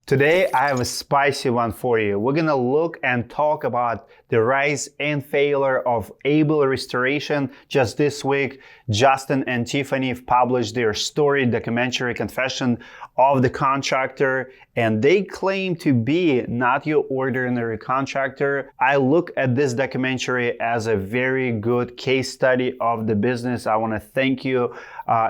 Today, I have a spicy one for you. We're gonna look and talk about the rise and failure of able restoration. Just this week, Justin and Tiffany have published their story, documentary confession of the contractor, and they claim to be not your ordinary contractor. I look at this documentary as a very good case study of the business. I wanna thank you,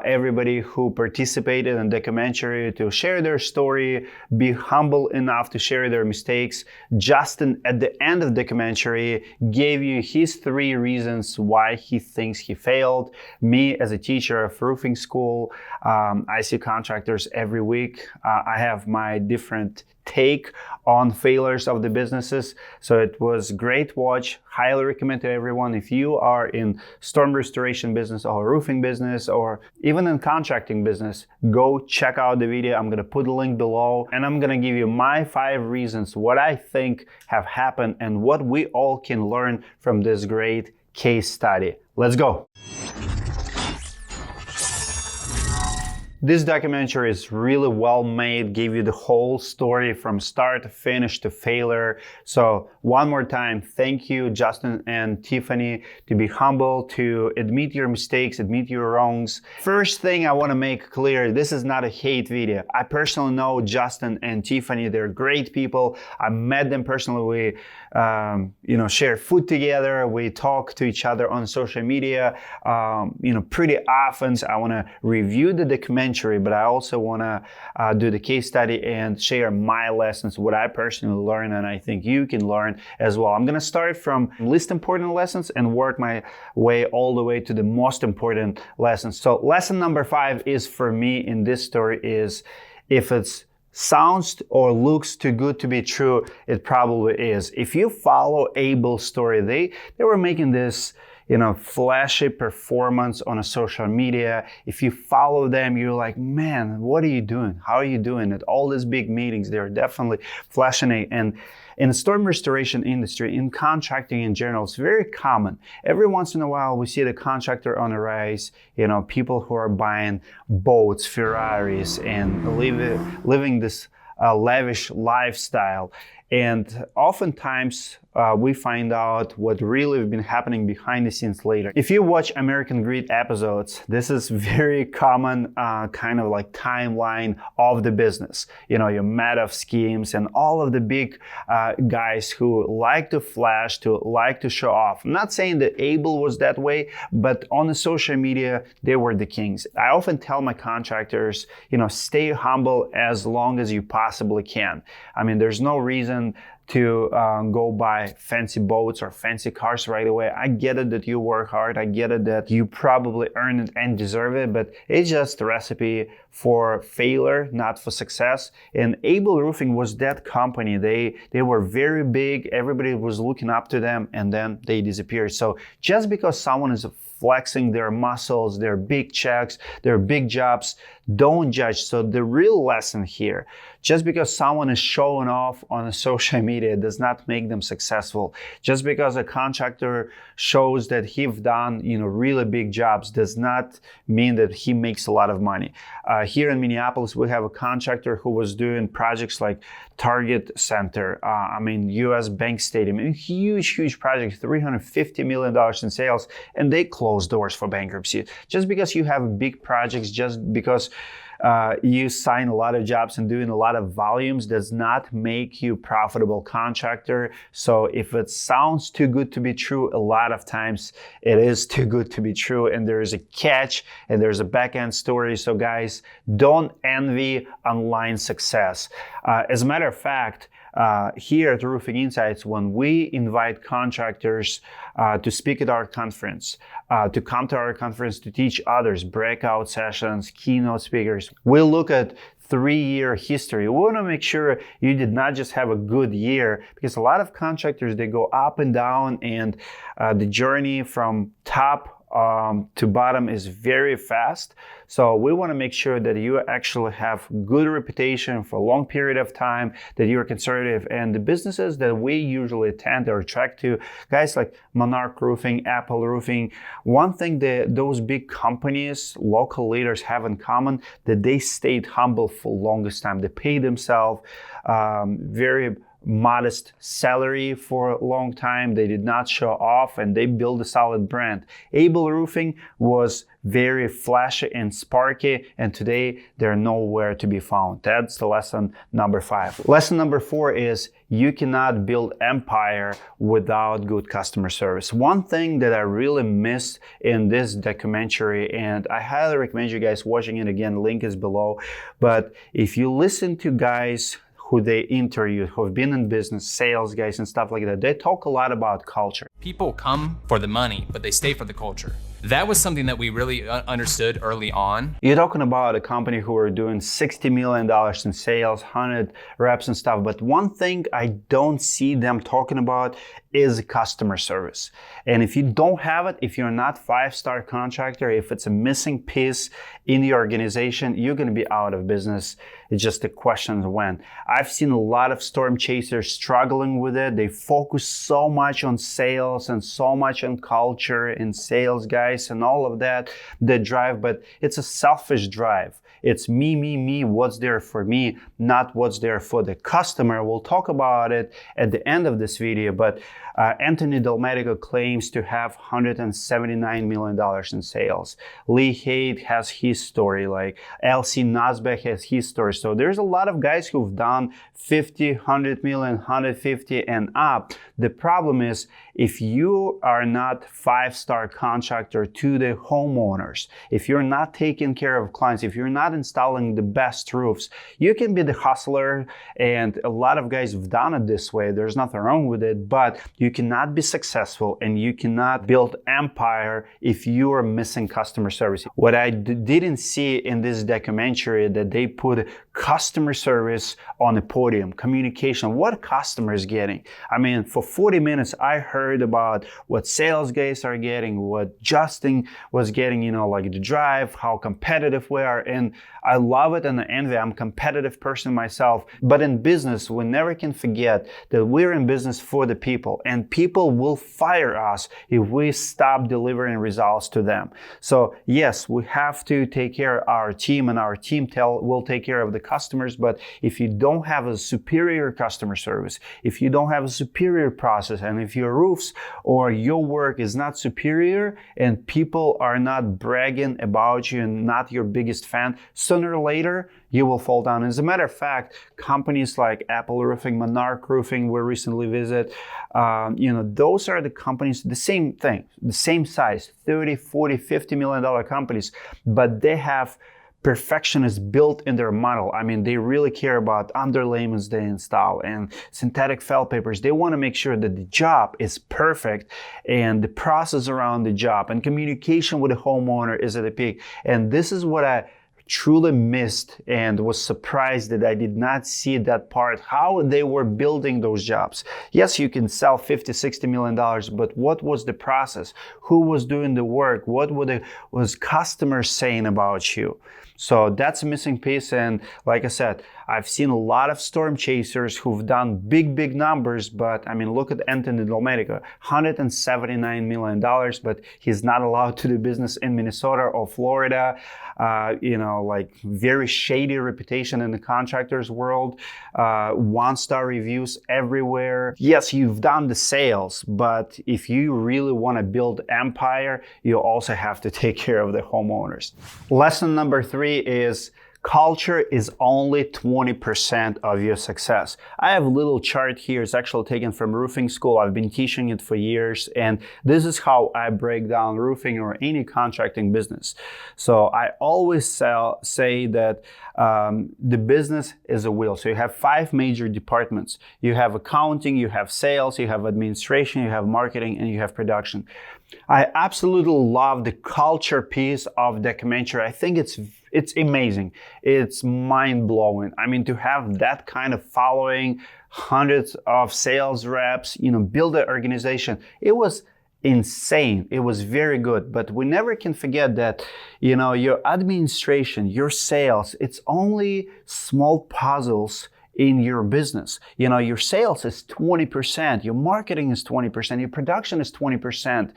everybody who participated in the documentary, to share their story, be humble enough to share their mistakes. Justin, at the end of the documentary, gave you his 3 reasons why he thinks he failed. Me, as a teacher of roofing school, I see contractors every week. I have my different take on failures of the businesses. So it was great watch. Highly recommend to everyone. If you are in storm restoration business or roofing business or even in contracting business, go check out the video. I'm going to put the link below, and I'm going to give you my 5 reasons what I think have happened and what we all can learn from this great case study. Let's go. This documentary is really well made, gave you the whole story from start to finish to failure. So one more time, thank you, Justin and Tiffany, to be humble, to admit your mistakes, admit your wrongs. First thing I want to make clear, this is not a hate video. I personally know Justin and Tiffany. They're great people. I met them personally. We, share food together. We talk to each other on social media, pretty often. So I want to review the documentary, but I also want to do the case study and share my lessons, what I personally learned, and I think you can learn as well. I'm going to start from least important lessons and work my way all the way to the most important lessons. So lesson number 5 is, for me in this story, is if it's sounds or looks too good to be true, it probably is. If you follow Abel's story, they were making this flashy performance on a social media. If you follow them, you're like, man, what are you doing? How are you doing it? All these big meetings, they're definitely flashing it. And in the storm restoration industry, in contracting in general, it's very common. Every once in a while, we see the contractor on a rise, people who are buying boats, Ferraris, and living this lavish lifestyle. And oftentimes, we find out what really has been happening behind the scenes later. If you watch American Greed episodes, this is very common kind of like timeline of the business. Your Madoff schemes and all of the big guys who like to flash, to like to show off. I'm not saying that Abel was that way, but on the social media, they were the kings. I often tell my contractors, stay humble as long as you possibly can. I mean, there's no reason to go buy fancy boats or fancy cars right away. I get it that you work hard. I get it that you probably earn it and deserve it, but it's just a recipe for failure, not for success. And Abel Roofing was that company. They were very big. Everybody was looking up to them, and then they disappeared. So just because someone is flexing their muscles, their big checks, their big jobs, don't judge. So the real lesson here, just because someone is showing off on a social media does not make them successful. Just because a contractor shows that he's done, really big jobs does not mean that he makes a lot of money. Here in Minneapolis, we have a contractor who was doing projects like Target Center, US Bank Stadium, huge project, $350 million in sales, and they closed doors for bankruptcy. Just because you have big projects, just because you sign a lot of jobs and doing a lot of volumes does not make you profitable contractor. So if it sounds too good to be true, a lot of times it is too good to be true, and there is a catch and there's a back-end story. So guys, don't envy online success. As a matter of fact, here at Roofing Insights, when we invite contractors to speak at our conference, to come to our conference to teach others, breakout sessions, keynote speakers, we look at 3-year history. We want to make sure you did not just have a good year, because a lot of contractors, they go up and down, and the journey from top to bottom is very fast. So we want to make sure that you actually have good reputation for a long period of time, that you're conservative. And the businesses that we usually tend to attract to, guys like Monarch Roofing, Apple Roofing, one thing that those big companies, local leaders have in common, that they stayed humble for the longest time. They pay themselves very modest salary for a long time. They did not show off, and they built a solid brand. Able Roofing was very flashy and sparky, and today they're nowhere to be found. That's the lesson number 5. Lesson number 4 is you cannot build empire without good customer service. One thing that I really missed in this documentary, and I highly recommend you guys watching it again, link is below, but if you listen to guys who they interviewed, who have been in business, sales guys and stuff like that, they talk a lot about culture. People come for the money, but they stay for the culture. That was something that we really understood early on. You're talking about a company who are doing $60 million in sales, 100 reps and stuff, but one thing I don't see them talking about is customer service. And if you don't have it, if you're not 5-star contractor, if it's a missing piece in the organization, you're going to be out of business. It's just a question of when. I've seen a lot of storm chasers struggling with it. They focus so much on sales and so much on culture and sales guys and all of that drive, but it's a selfish drive. It's me, what's there for me, not what's there for the customer. We'll talk about it at the end of this video, but Anthony Delmedico claims to have $179 million in sales. Lee Haid has his story, like LC Nasbeck has his story. So there's a lot of guys who've done 50, 100 million, 150 and up. The problem is if you are not 5-star contractor to the homeowners, if you're not taking care of clients, if you're not installing the best roofs, you can be the hustler, and a lot of guys have done it this way. There's nothing wrong with it, but you cannot be successful and you cannot build empire if you are missing customer service. What I didn't see in this documentary, that they put customer service on the podium, communication, what customer is getting. I mean, for 40 minutes, I heard about what sales guys are getting, what Justin was getting, like the drive, how competitive we are. And I love it and I envy. I'm a competitive person myself. But in business, we never can forget that we're in business for the people, and people will fire us if we stop delivering results to them. So yes, we have to take care of our team, and our team will take care of the customers. But if you don't have a superior customer service, if you don't have a superior process, and if your roofs or your work is not superior and people are not bragging about you and not your biggest fan, sooner or later you will fall down. As a matter of fact, companies like Apple Roofing, Monarch Roofing, we recently visited, those are the companies, the same thing, the same size, 30, 40, $50 million companies, but they have perfectionists built in their model. I mean, they really care about underlayments they install and synthetic felt papers. They want to make sure that the job is perfect and the process around the job and communication with the homeowner is at a peak. And this is what I truly missed and was surprised that I did not see that part, how they were building those jobs. Yes, you can sell $50, $60 million, but what was the process? Who was doing the work? What was customers saying about you? So that's a missing piece. And like I said, I've seen a lot of storm chasers who've done big numbers, but I mean, look at Anthony Delmedico, $179 million, but he's not allowed to do business in Minnesota or Florida. Like very shady reputation in the contractors world, 1-star reviews everywhere. Yes, you've done the sales, but if you really want to build empire, you also have to take care of the homeowners. Lesson number 3 is culture is only 20% of your success. I have a little chart here. It's actually taken from roofing school. I've been teaching it for years, and this is how I break down roofing or any contracting business. So I always say that the business is a wheel. So you have 5 major departments. You have accounting, you have sales, you have administration, you have marketing, and you have production. I absolutely love the culture piece of the documentary. I think it's amazing. It's mind-blowing. I mean, to have that kind of following, hundreds of sales reps, build an organization. It was insane. It was very good. But we never can forget that, your administration, your sales, it's only small puzzles in your business. Your sales is 20%, your marketing is 20%, your production is 20%.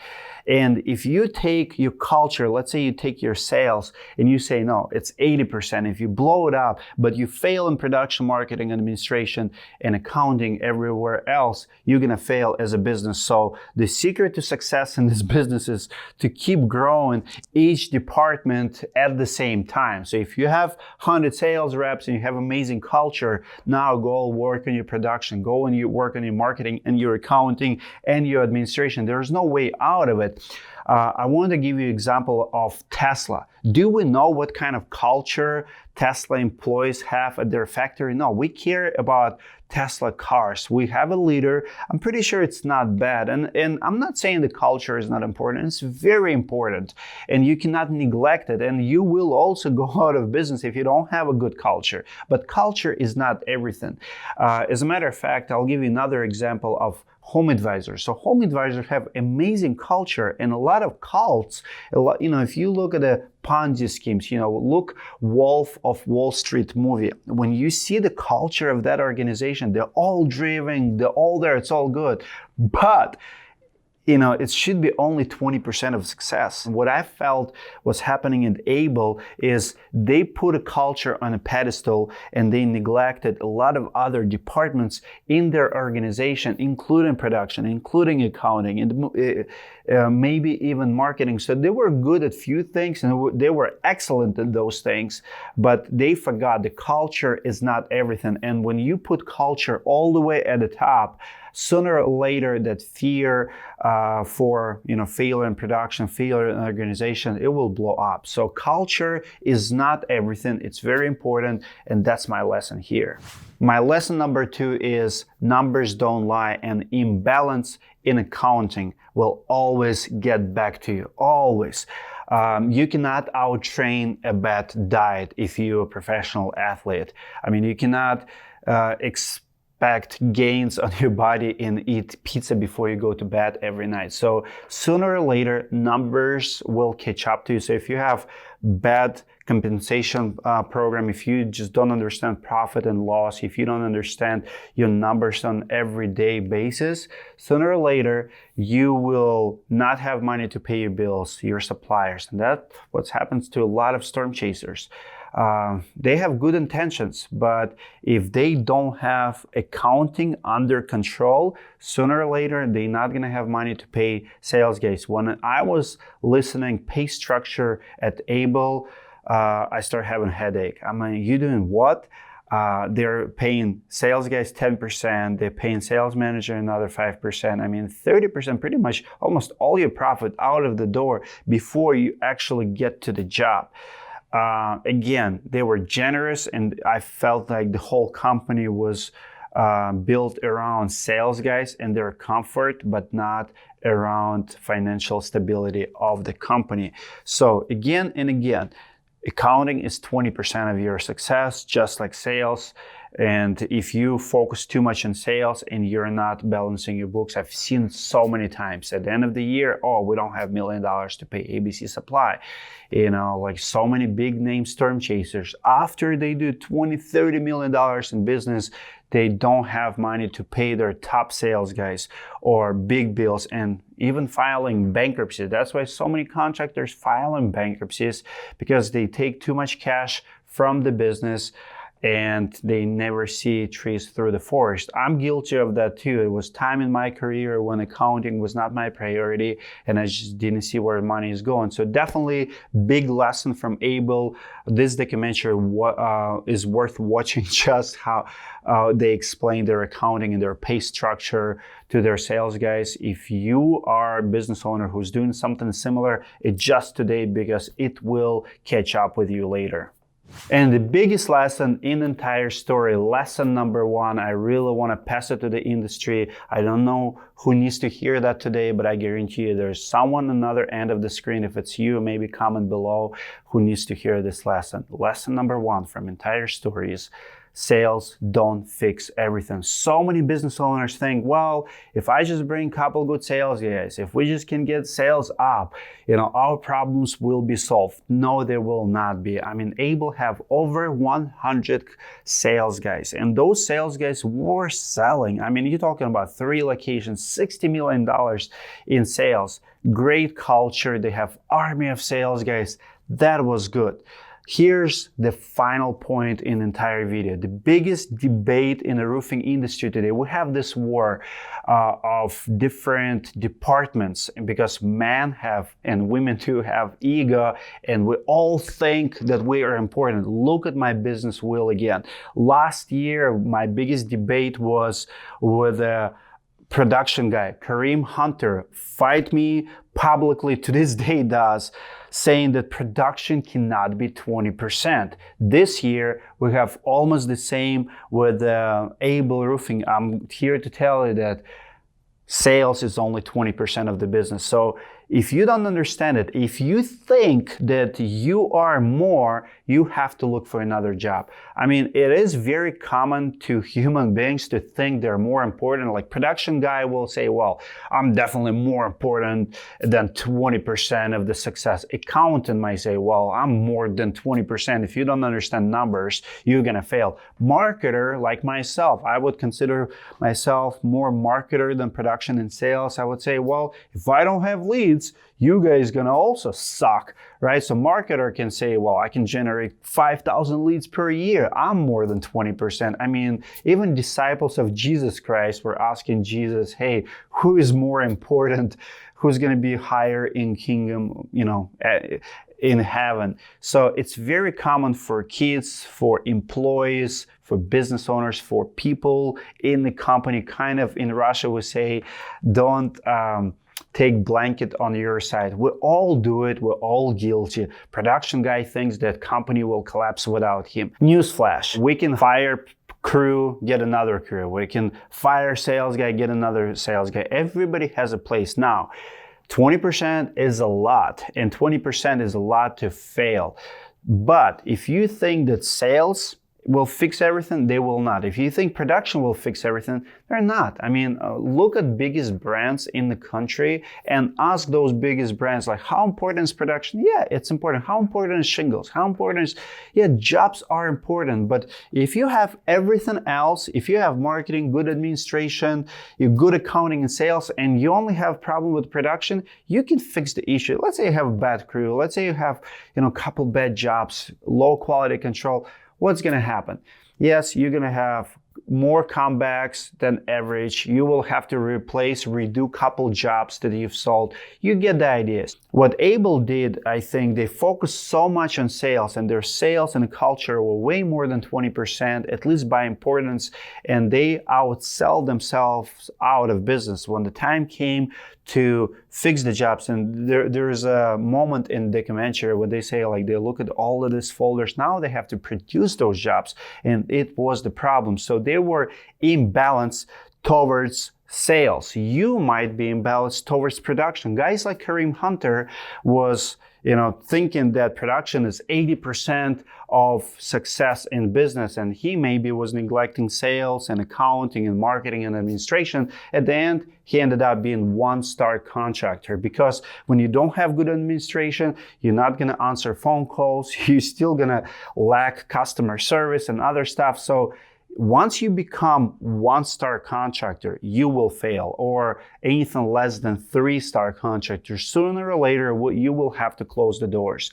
And if you take your culture, let's say you take your sales and you say, no, it's 80%. If you blow it up, but you fail in production, marketing, administration, and accounting everywhere else, you're going to fail as a business. So the secret to success in this business is to keep growing each department at the same time. So if you have 100 sales reps and you have amazing culture, now go work on your production, go and you work on your marketing and your accounting and your administration. There's no way out of it. I want to give you an example of Tesla. Do we know what kind of culture Tesla employees have at their factory? No, we care about Tesla cars. We have a leader. I'm pretty sure it's not bad. And I'm not saying the culture is not important. It's very important. And you cannot neglect it. And you will also go out of business if you don't have a good culture. But culture is not everything. As a matter of fact, I'll give you another example of home advisors. So home advisors have amazing culture and a lot of cults. If you look at the Ponzi schemes, look Wolf of Wall Street movie. When you see the culture of that organization, they're all driven, they're all there, it's all good. But it should be only 20% of success. What I felt was happening at Able is they put a culture on a pedestal and they neglected a lot of other departments in their organization, including production, including accounting, and maybe even marketing. So they were good at few things and they were excellent in those things, but they forgot the culture is not everything. And when you put culture all the way at the top, sooner or later that fear for failure in production, failure in organization, it will blow up. So culture is not everything. It's very important, and that's my lesson here. My lesson number 2 is numbers don't lie, and imbalance in accounting will always get back to you. Always. You cannot out-train a bad diet if you're a professional athlete. You cannot expect gains on your body and eat pizza before you go to bed every night. So sooner or later, numbers will catch up to you. So if you have bad compensation program, if you just don't understand profit and loss, if you don't understand your numbers on everyday basis, sooner or later, you will not have money to pay your bills, your suppliers. And that's what happens to a lot of storm chasers. They have good intentions, but if they don't have accounting under control, sooner or later, they're not going to have money to pay sales guys. When I was listening pay structure at Able, I started having a headache. You doing what? They're paying sales guys 10%, they're paying sales manager another 5%. 30%, pretty much almost all your profit out of the door before you actually get to the job. Again, they were generous, and I felt like the whole company was built around sales guys and their comfort, but not around financial stability of the company. So again and again, accounting is 20% of your success, just like sales. And if you focus too much on sales and you're not balancing your books, I've seen so many times at the end of the year, we don't have $1 million to pay ABC Supply. Like so many big name storm chasers, after they do $20-30 million in business, they don't have money to pay their top sales guys or big bills, and even filing bankruptcy. That's why so many contractors filing bankruptcies, because they take too much cash from the business and they never see trees through the forest. I'm guilty of that too. It was time in my career when accounting was not my priority and I just didn't see where money is going. So definitely big lesson from Able. This documentary is worth watching, just how they explain their accounting and their pay structure to their sales guys. If you are a business owner who's doing something similar, adjust today, because it will catch up with you later. And the biggest lesson in the entire story, lesson number 1, I really want to pass it to the industry. I don't know who needs to hear that today, but I guarantee you there's someone on the other end of the screen. If it's you, maybe comment below who needs to hear this lesson. Lesson number 1 from entire story is sales don't fix everything. So many business owners think, well, if I just bring a couple good sales guys, if we just can get sales up, our problems will be solved. No, they will not be. I mean, Able have over 100 sales guys, and those sales guys were selling. I mean, you're talking about 3 locations, $60 million in sales, great culture. They have army of sales guys. That was good. Here's the final point in the entire video. The biggest debate in the roofing industry today, we have this war of different departments, because men have, and women too, have ego, and we all think that we are important. Look at my business wheel again. Last year, my biggest debate was with a production guy, Kareem Hunter, fight me publicly, to this day does, saying that production cannot be 20%. This year, we have almost the same with Able Roofing. I'm here to tell you that sales is only 20% of the business. So if you don't understand it, if you think that you are more, you have to look for another job. I mean, it is very common to human beings to think they're more important. Like production guy will say, well, I'm definitely more important than 20% of the success. Accountant might say, well, I'm more than 20%. If you don't understand numbers, you're gonna fail. Marketer, like myself, I would consider myself more marketer than production and sales. I would say, well, if I don't have leads, you guys gonna also suck, right? So marketer can say, well, I can generate 5,000 leads per year. I'm more than 20%. I mean, even disciples of Jesus Christ were asking Jesus, hey, who is more important? Who's gonna be higher in kingdom, in heaven? So it's very common for kids, for employees, for business owners, for people in the company. Kind of in Russia, we say, don't take blanket on your side. We all do it. We're all guilty. Production guy thinks that company will collapse without him. Newsflash: we can fire crew, get another crew. We can fire sales guy, get another sales guy. Everybody has a place. Now, 20% is a lot, and 20% is a lot to fail. But if you think that sales will fix everything, they will not. If you think production will fix everything, they're not. I mean, look at biggest brands in the country and ask those biggest brands, like, how important is production? Yeah, it's important. How important is shingles? How important is, jobs are important. But if you have everything else, if you have marketing, good administration, you good accounting and sales, and you only have problem with production, you can fix the issue. Let's say you have a bad crew. Let's say you have, a couple bad jobs, low quality control. What's going to happen? Yes, you're going to have more comebacks than average. You will have to redo couple jobs that you've sold. You get the ideas. What Able did, I think they focused so much on sales, and their sales and culture were way more than 20%, at least by importance, and they outsell themselves out of business. When the time came to fix the jobs, and there is a moment in the documentary where they say, like, they look at all of these folders, now they have to produce those jobs, and it was the problem. So they were imbalanced towards sales. You might be imbalanced towards production. Guys like Kareem Hunter was, thinking that production is 80% of success in business, and he maybe was neglecting sales and accounting and marketing and administration. At the end, he ended up being one-star contractor, because when you don't have good administration, you're not going to answer phone calls. You're still going to lack customer service and other stuff. So once you become one-star contractor, you will fail, or anything less than 3-star contractor. Sooner or later, you will have to close the doors.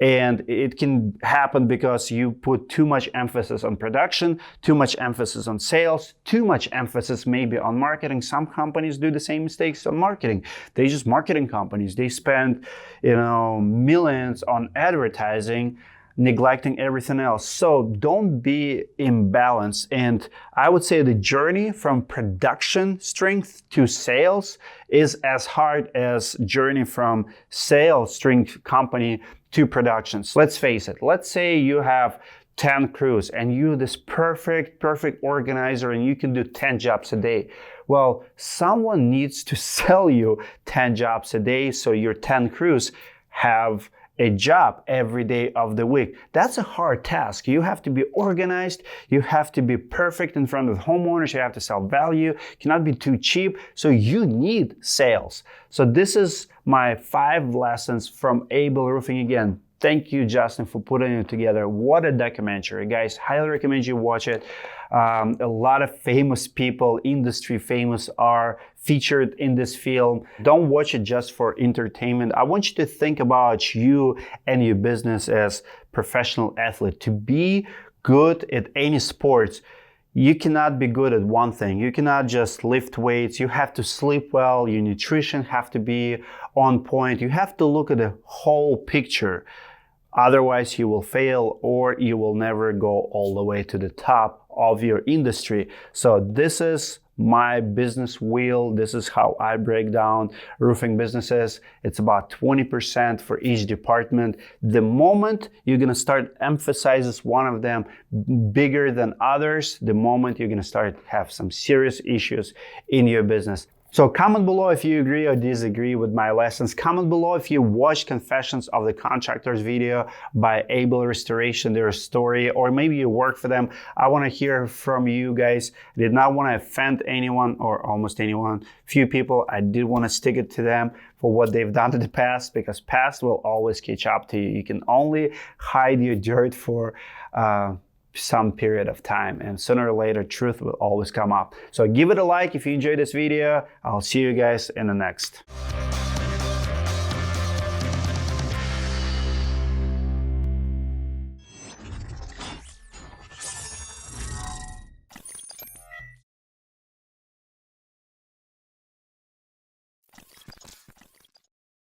And it can happen because you put too much emphasis on production, too much emphasis on sales, too much emphasis maybe on marketing. Some companies do the same mistakes on marketing. They just marketing companies. They spend, millions on advertising, neglecting everything else. So don't be imbalanced. And I would say the journey from production strength to sales is as hard as journey from sales strength company to productions. Let's face it. Let's say you have 10 crews and you're this perfect organizer, and you can do 10 jobs a day. Well, someone needs to sell you 10 jobs a day so your 10 crews have a job every day of the week. That's a hard task. You have to be organized. You have to be perfect in front of homeowners. You have to sell value. Cannot be too cheap. So you need sales. So this is my 5 lessons from Able Roofing. Again, thank you, Justin, for putting it together. What a documentary. Guys, highly recommend you watch it. A lot of famous people, industry famous, are featured in this film. Don't watch it just for entertainment. I want you to think about you and your business as professional athlete. To be good at any sports, you cannot be good at one thing. You cannot just lift weights. You have to sleep well. Your nutrition have to be on point. You have to look at the whole picture. Otherwise, you will fail or you will never go all the way to the top of your industry. So this is my business wheel. This is how I break down roofing businesses. It's about 20% for each department. The moment you're gonna start emphasizing one of them bigger than others, the moment you're gonna start have some serious issues in your business. So comment below if you agree or disagree with my lessons. Comment below if you watched Confessions of the Contractors video by Able Restoration, their story, or maybe you work for them. I want to hear from you guys. I did not want to offend anyone or almost anyone. Few people, I did want to stick it to them for what they've done in the past, because past will always catch up to you. You can only hide your dirt for some period of time, and sooner or later truth will always come up. So give it a like if you enjoyed this video. I'll see you guys in the next.